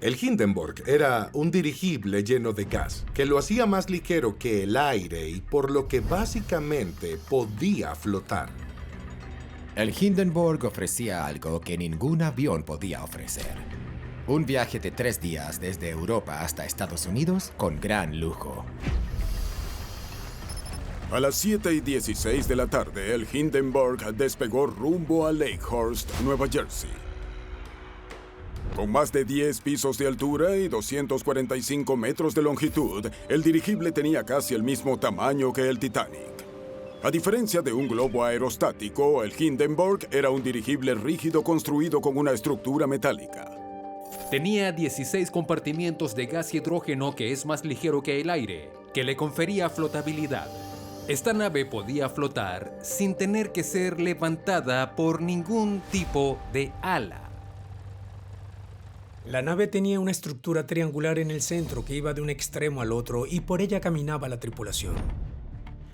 El Hindenburg era un dirigible lleno de gas, que lo hacía más ligero que el aire y por lo que básicamente podía flotar. El Hindenburg ofrecía algo que ningún avión podía ofrecer. Un viaje de 3 días desde Europa hasta Estados Unidos con gran lujo. A las 7:16 de la tarde, el Hindenburg despegó rumbo a Lakehurst, Nueva Jersey. Con más de 10 pisos de altura y 245 metros de longitud, el dirigible tenía casi el mismo tamaño que el Titanic. A diferencia de un globo aerostático, el Hindenburg era un dirigible rígido construido con una estructura metálica. Tenía 16 compartimientos de gas hidrógeno que es más ligero que el aire, que le confería flotabilidad. Esta nave podía flotar sin tener que ser levantada por ningún tipo de ala. La nave tenía una estructura triangular en el centro que iba de un extremo al otro y por ella caminaba la tripulación.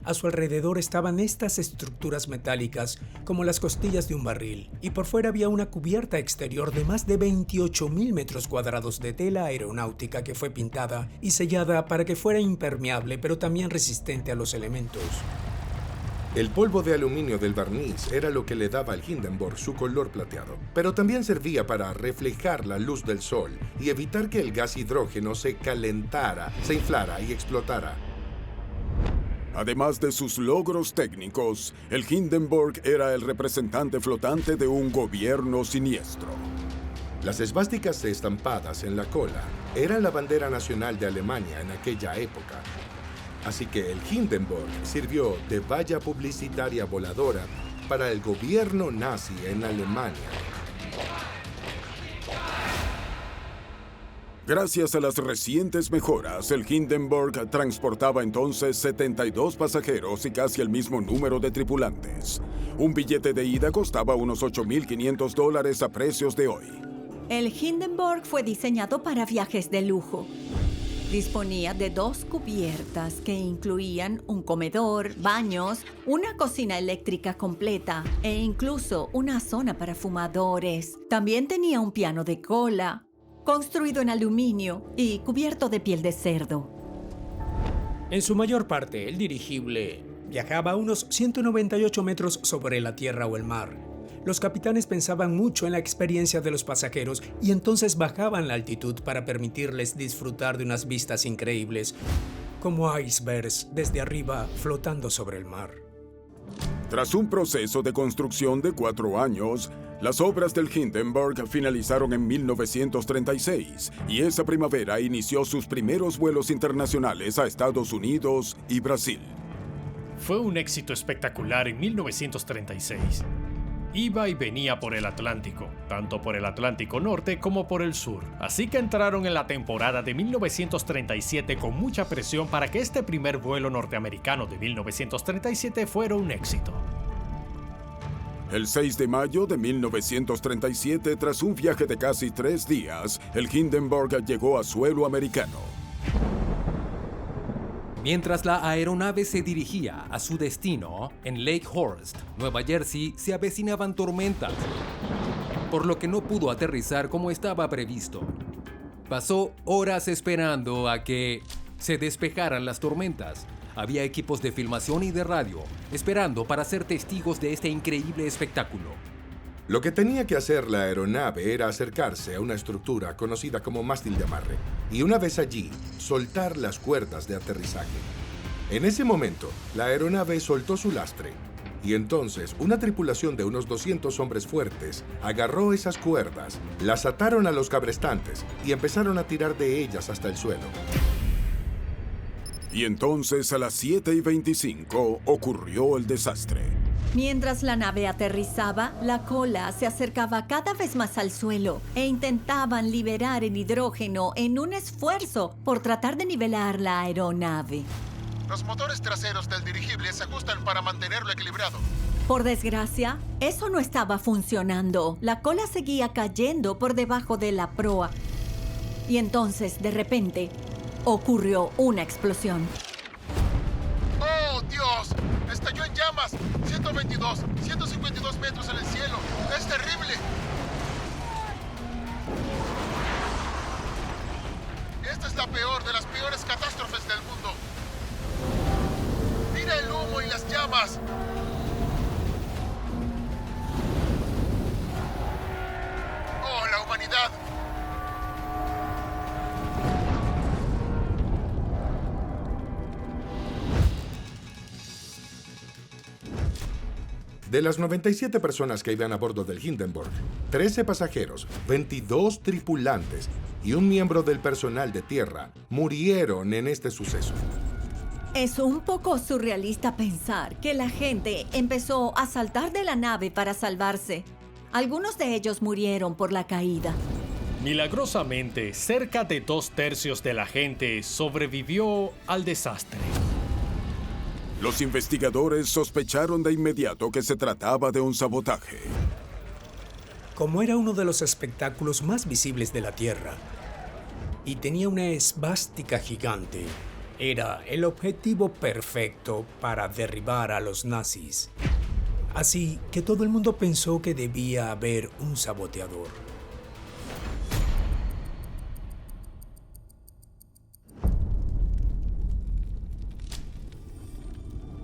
A su alrededor estaban estas estructuras metálicas como las costillas de un barril y por fuera había una cubierta exterior de más de 28.000 metros cuadrados de tela aeronáutica que fue pintada y sellada para que fuera impermeable pero también resistente a los elementos. El polvo de aluminio del barniz era lo que le daba al Hindenburg su color plateado, pero también servía para reflejar la luz del sol y evitar que el gas hidrógeno se calentara, se inflara y explotara. Además de sus logros técnicos, el Hindenburg era el representante flotante de un gobierno siniestro. Las esvásticas estampadas en la cola eran la bandera nacional de Alemania en aquella época. Así que el Hindenburg sirvió de valla publicitaria voladora para el gobierno nazi en Alemania. Gracias a las recientes mejoras, el Hindenburg transportaba entonces 72 pasajeros y casi el mismo número de tripulantes. Un billete de ida costaba unos $8.500 a precios de hoy. El Hindenburg fue diseñado para viajes de lujo. Disponía de 2 cubiertas que incluían un comedor, baños, una cocina eléctrica completa e incluso una zona para fumadores. También tenía un piano de cola, construido en aluminio y cubierto de piel de cerdo. En su mayor parte, el dirigible viajaba a unos 198 metros sobre la tierra o el mar. Los capitanes pensaban mucho en la experiencia de los pasajeros y entonces bajaban la altitud para permitirles disfrutar de unas vistas increíbles, como icebergs desde arriba flotando sobre el mar. Tras un proceso de construcción de 4 años, las obras del Hindenburg finalizaron en 1936 y esa primavera inició sus primeros vuelos internacionales a Estados Unidos y Brasil. Fue un éxito espectacular en 1936. Iba y venía por el Atlántico, tanto por el Atlántico Norte como por el Sur. Así que entraron en la temporada de 1937 con mucha presión para que este primer vuelo norteamericano de 1937 fuera un éxito. El 6 de mayo de 1937, tras un viaje de casi 3 días, el Hindenburg llegó a suelo americano. Mientras la aeronave se dirigía a su destino, en Lakehurst, Nueva Jersey, se avecinaban tormentas, por lo que no pudo aterrizar como estaba previsto. Pasó horas esperando a que se despejaran las tormentas. Había equipos de filmación y de radio, esperando para ser testigos de este increíble espectáculo. Lo que tenía que hacer la aeronave era acercarse a una estructura conocida como mástil de amarre y una vez allí, soltar las cuerdas de aterrizaje. En ese momento, la aeronave soltó su lastre y entonces una tripulación de unos 200 hombres fuertes agarró esas cuerdas, las ataron a los cabrestantes y empezaron a tirar de ellas hasta el suelo. Y entonces a las 7:25 ocurrió el desastre. Mientras la nave aterrizaba, la cola se acercaba cada vez más al suelo e intentaban liberar el hidrógeno en un esfuerzo por tratar de nivelar la aeronave. Los motores traseros del dirigible se ajustan para mantenerlo equilibrado. Por desgracia, eso no estaba funcionando. La cola seguía cayendo por debajo de la proa. Y entonces, de repente, ocurrió una explosión. ¡Oh, Dios! ¡Estalló en llamas! 152 metros en el cielo. ¡Es terrible! Esta es la peor de las peores catástrofes del mundo. ¡Mira el humo y las llamas! ¡Oh, la humanidad! De las 97 personas que iban a bordo del Hindenburg, 13 pasajeros, 22 tripulantes y un miembro del personal de tierra murieron en este suceso. Es un poco surrealista pensar que la gente empezó a saltar de la nave para salvarse. Algunos de ellos murieron por la caída. Milagrosamente, cerca de 2/3 de la gente sobrevivió al desastre. Los investigadores sospecharon de inmediato que se trataba de un sabotaje. Como era uno de los espectáculos más visibles de la Tierra y tenía una esvástica gigante, era el objetivo perfecto para derribar a los nazis. Así que todo el mundo pensó que debía haber un saboteador.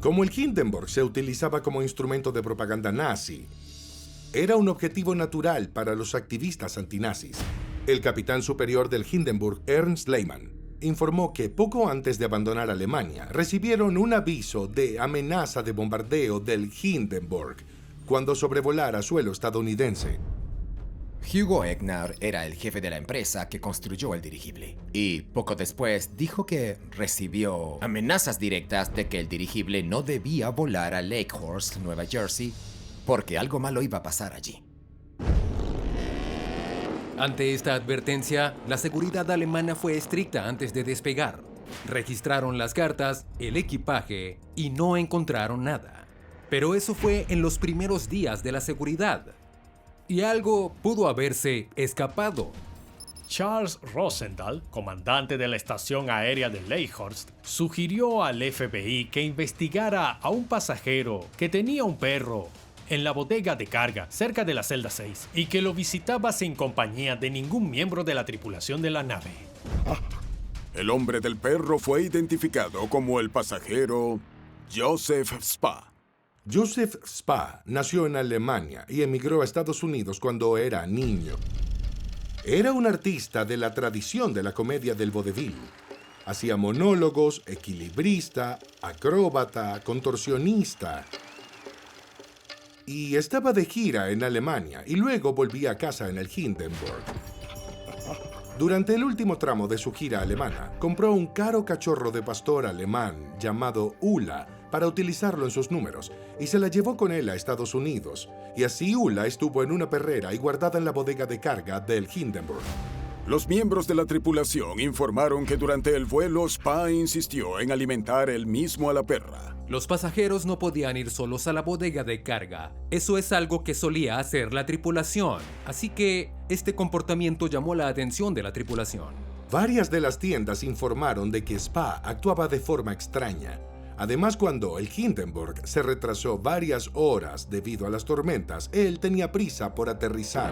Como el Hindenburg se utilizaba como instrumento de propaganda nazi, era un objetivo natural para los activistas antinazis. El capitán superior del Hindenburg, Ernst Lehmann, informó que poco antes de abandonar Alemania, recibieron un aviso de amenaza de bombardeo del Hindenburg cuando sobrevolara suelo estadounidense. Hugo Egnar era el jefe de la empresa que construyó el dirigible. Y poco después dijo que recibió amenazas directas de que el dirigible no debía volar a Lakehurst, Nueva Jersey, porque algo malo iba a pasar allí. Ante esta advertencia, la seguridad alemana fue estricta antes de despegar. Registraron las cartas, el equipaje y no encontraron nada. Pero eso fue en los primeros días de la seguridad. Y algo pudo haberse escapado. Charles Rosendahl, comandante de la estación aérea de Lakehurst, sugirió al FBI que investigara a un pasajero que tenía un perro en la bodega de carga cerca de la celda 6 y que lo visitaba sin compañía de ningún miembro de la tripulación de la nave. El hombre del perro fue identificado como el pasajero Joseph Spa. Joseph Spa nació en Alemania y emigró a Estados Unidos cuando era niño. Era un artista de la tradición de la comedia del vodevil. Hacía monólogos, equilibrista, acróbata, contorsionista. Y estaba de gira en Alemania y luego volvía a casa en el Hindenburg. Durante el último tramo de su gira alemana, compró un caro cachorro de pastor alemán llamado Ulla para utilizarlo en sus números y se la llevó con él a Estados Unidos. Y así Ulla estuvo en una perrera y guardada en la bodega de carga del Hindenburg. Los miembros de la tripulación informaron que durante el vuelo Spa insistió en alimentar él mismo a la perra. Los pasajeros no podían ir solos a la bodega de carga. Eso es algo que solía hacer la tripulación. Así que este comportamiento llamó la atención de la tripulación. Varias de las tiendas informaron de que Spa actuaba de forma extraña. Además, cuando el Hindenburg se retrasó varias horas debido a las tormentas, él tenía prisa por aterrizar.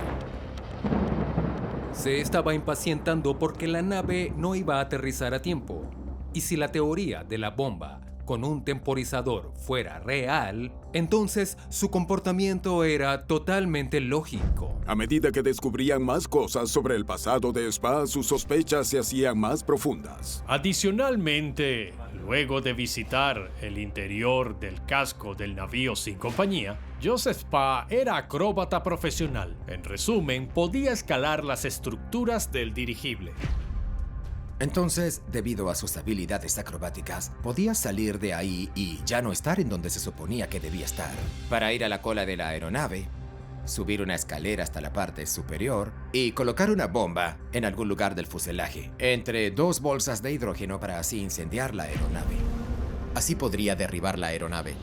Se estaba impacientando porque la nave no iba a aterrizar a tiempo. Y si la teoría de la bomba con un temporizador fuera real, entonces su comportamiento era totalmente lógico. A medida que descubrían más cosas sobre el pasado de Spa, sus sospechas se hacían más profundas. Adicionalmente, luego de visitar el interior del casco del navío sin compañía, Joseph Spa era acróbata profesional. En resumen, podía escalar las estructuras del dirigible. Entonces, debido a sus habilidades acrobáticas, podía salir de ahí y ya no estar en donde se suponía que debía estar. Para ir a la cola de la aeronave, subir una escalera hasta la parte superior y colocar una bomba en algún lugar del fuselaje, entre 2 bolsas de hidrógeno para así incendiar la aeronave. Así podría derribar la aeronave.